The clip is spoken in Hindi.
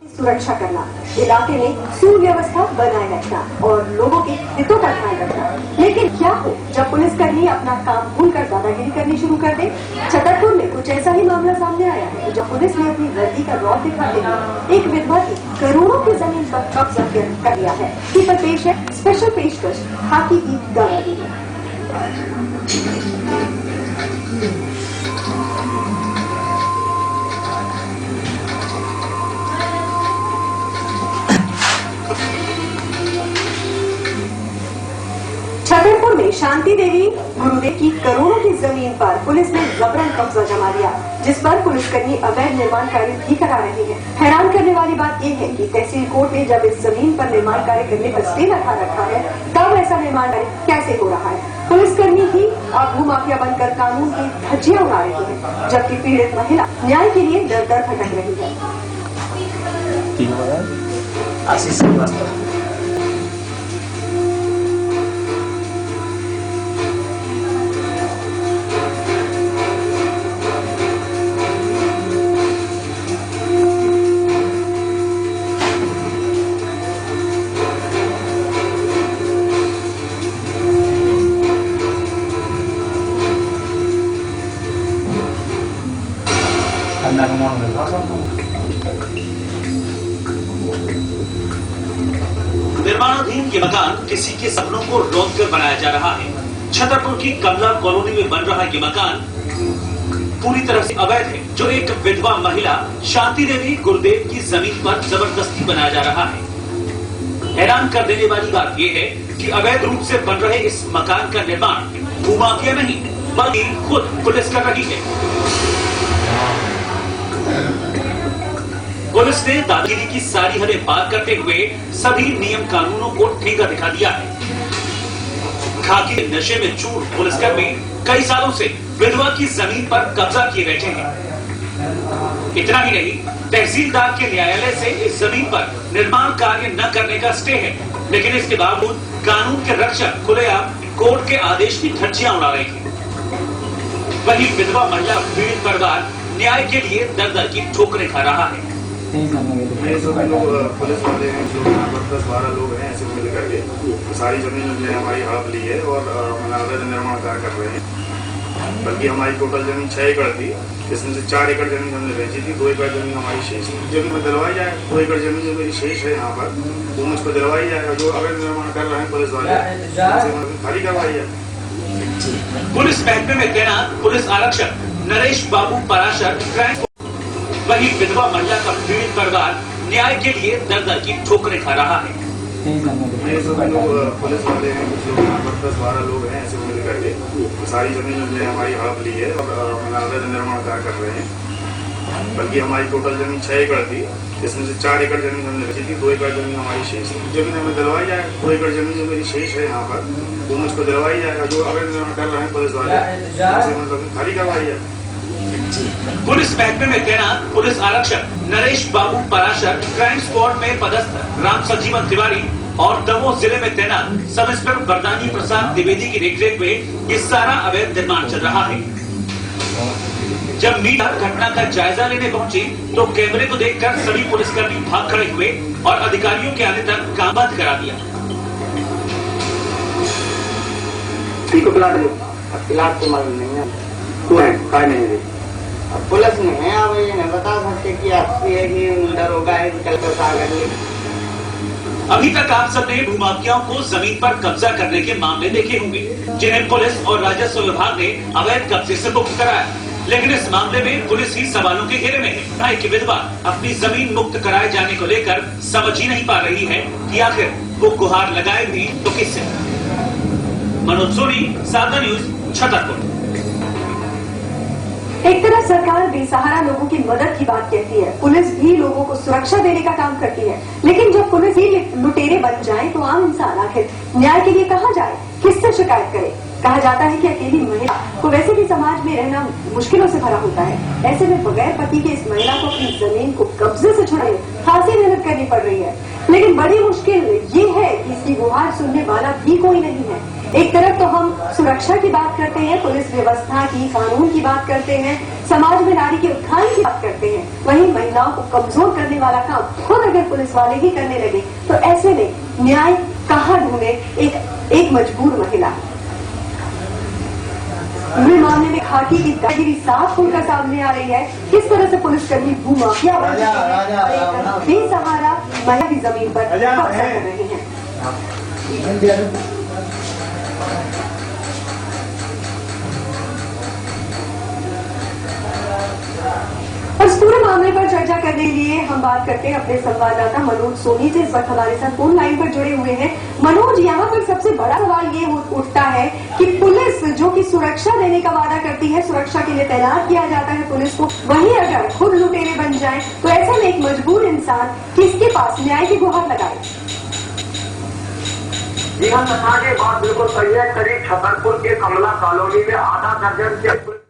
सुरक्षा करना, इलाके में सुव्यवस्था बनाए रखना और लोगों के हितों का ध्यान रखना। लेकिन क्या हो जब पुलिसकर्मी अपना काम भूलकर दादागिरी करनी शुरू कर दे। छतरपुर में कुछ ऐसा ही मामला सामने आया है जब पुलिस ने अपनी वर्दी का रौब दिखाते हुए एक विधवा की करोड़ों की जमीन पर कब्जा कर लिया है। इसी पर पेश है स्पेशल पेशकश खाकी की दादागिरी। छतरपुर में शांति देवी गुरुदेव की करोड़ों की जमीन पर पुलिस ने जबरन कब्जा जमा लिया, जिस पर पुलिसकर्मी अवैध निर्माण कार्य भी करा रहे हैं। हैरान करने वाली बात यह है कि तहसील कोर्ट ने जब इस जमीन पर निर्माण कार्य करने पर स्टे लगा रखा है, तब ऐसा निर्माण कार्य कैसे हो रहा है। पुलिसकर्मी ही अब भूमाफिया बनकर कानून की धज्जियां उड़ा रही है, जबकि पीड़ित महिला न्याय के लिए दर दर भटक रही है। निर्माणाधीन ये मकान किसी के सपनों को रोक कर बनाया जा रहा है। छतरपुर की कमला कॉलोनी में बन रहा ये मकान पूरी तरह से अवैध है, जो एक विधवा महिला शांति देवी गुरुदेव की जमीन पर जबरदस्ती बनाया जा रहा है। हैरान कर देने वाली बात यह है कि अवैध रूप से बन रहे इस मकान का निर्माण भूमाफिया नहीं बल्कि खुद पुलिस कर रही है। पुलिस ने दादागिरी की सारी हदें पार करते हुए सभी नियम कानूनों को ठीका दिखा दिया है। खाकी के नशे में चूर पुलिसकर्मी कई सालों से विधवा की जमीन पर कब्जा किए बैठे हैं। इतना ही नहीं, तहसीलदार के न्यायालय से इस जमीन पर निर्माण कार्य न करने का स्टे है, लेकिन इसके बावजूद कानून के रक्षक खुलेआम कोर्ट के आदेश की धज्जियां उड़ा रहे हैं। वहीं विधवा महिला पीड़ित परिवार न्याय के लिए दर दर की ठोकरें खा रहा है। ये जो लोग पुलिस वाले हैं, जो यहाँ पर 10-12 लोग हैं, ऐसे मिल करके सारी जमीन उन्होंने हमारी हड़प ली है और अवैध निर्माण कार्य कर रहे हैं। बल्कि हमारी टोटल जमीन 6 एकड़ थी, जिसमें से 4 एकड़ जमीन हमने बेची थी, 2 एकड़ जमीन हमारी शेष है। जमीन में दिलवाई जाए, 2 एकड़ जमीन जो मेरी शेष है यहाँ पर, वो मुझको दिलवाई जाए। और जो अवैध निर्माण कर रहे हैं पुलिस वाले, खाली करवाई जाए। पुलिस महकमे में तैनात पुलिस आरक्षक नरेश बाबू पराशर क्राइम, वही विधवा महिला का पीड़ित परिवार न्याय के लिए दर दर की ठोकरें खा रहा है। ये जो लोग पुलिस वाले हैं, जो यहाँ पर 10-12 लोग हैं, ऐसे मिल करके सारी जमीन उन्होंने हमारी हड़प ली है और अवैध निर्माण कार्य कर रहे हैं। बल्कि हमारी टोटल जमीन 6 एकड़ थी, जिसमें से 4 एकड़ जमीन हमने बेची थी, 2 एकड़ जमीन हमारी शेष है। जमीन हमें दिलवाई जाए, 2 एकड़ जमीन जो मेरी शेष है यहाँ पर, वो मुझको दिलवाई जाए। और जो अवैध निर्माण कर रहे हैं पुलिस वाले, खाली करवाई जाए। पुलिस महकमे में तैनात पुलिस आरक्षक नरेश बाबू पराशर, क्राइम स्क्वाड में पदस्थ राम संजीवन तिवारी और दमोह जिले में तैनात सब इंस्पेक्टर बरदानी प्रसाद द्विवेदी की देखरेख में ये सारा अवैध निर्माण चल रहा है। जब मीडिया घटना का जायजा लेने पहुंची तो कैमरे को देखकर सभी पुलिसकर्मी भाग खड़े हुए और अधिकारियों के आने तक काम बंद करा दिया। पुलिस नहीं अब ये नहीं बता सकते कि आपकी है कि दरोगा है कल को सागर। अभी तक आप सबने भूमाफियाओं को जमीन पर कब्जा करने के मामले देखे होंगे, जिन्हें पुलिस और राजस्व विभाग ने अवैध कब्जे से मुक्त कराया। लेकिन इस मामले में पुलिस ही सवालों के घेरे में है कि विधवा अपनी जमीन मुक्त कराए जाने को लेकर समझ ही नहीं पा रही है कि आखिर वो गुहार लगाए भी तो किससे। मनोज सोनी, सागर न्यूज, छतरपुर। एक तरफ सरकार बेसहारा लोगों की मदद की बात कहती है, पुलिस भी लोगों को सुरक्षा देने का काम करती है, लेकिन जब पुलिस ही लुटेरे बन जाए तो आम इंसान आखिर न्याय के लिए कहाँ जाए, किससे शिकायत करे। कहा जाता है कि अकेली महिला को वैसे भी समाज में रहना मुश्किलों से भरा होता है। ऐसे में बगैर पति के इस महिला को अपनी जमीन को कब्जे से छुड़ाने खासी मेहनत करनी पड़ रही है। लेकिन बड़ी मुश्किल ये है कि इसकी गुहार सुनने वाला भी कोई नहीं है। एक तरफ तो हम सुरक्षा की बात करते हैं, पुलिस व्यवस्था की, कानून की बात करते हैं, समाज में नारी के उत्थान की बात करते हैं, वहीं महिलाओं को कमजोर करने वाला काम खुद अगर पुलिस वाले ही करने लगे तो ऐसे में न्याय कहाँ ढूंढे एक मजबूर महिला। पूरे मामले में खाकी की दादागिरी साफ खुलकर सामने आ रही है। किस तरह से पुलिसकर्मी भूमाफिया बन चुके हैं और एक बेसहारा महिला की जमीन पर कब्जा कर रहे हैं। और इस पूरे मामले पर चर्चा करने के लिए हम बात करते हैं अपने संवाददाता मनोज सोनी से। इस वक्त हमारे साथ फोन लाइन पर जुड़े हुए हैं। मनोज, यहाँ पर सबसे बड़ा सवाल ये उठता है कि पुलिस जो कि सुरक्षा देने का वादा करती है, सुरक्षा के लिए तैनात किया जाता है पुलिस को, वहीं अगर खुद लुटेरे बन जाए तो ऐसे में एक मजबूर इंसान किसके पास न्याय की गुहार लगाए। जी हाँ, ये बात बिल्कुल सही है। करीब छतरपुर के कमला कॉलोनी में आधा दर्जन से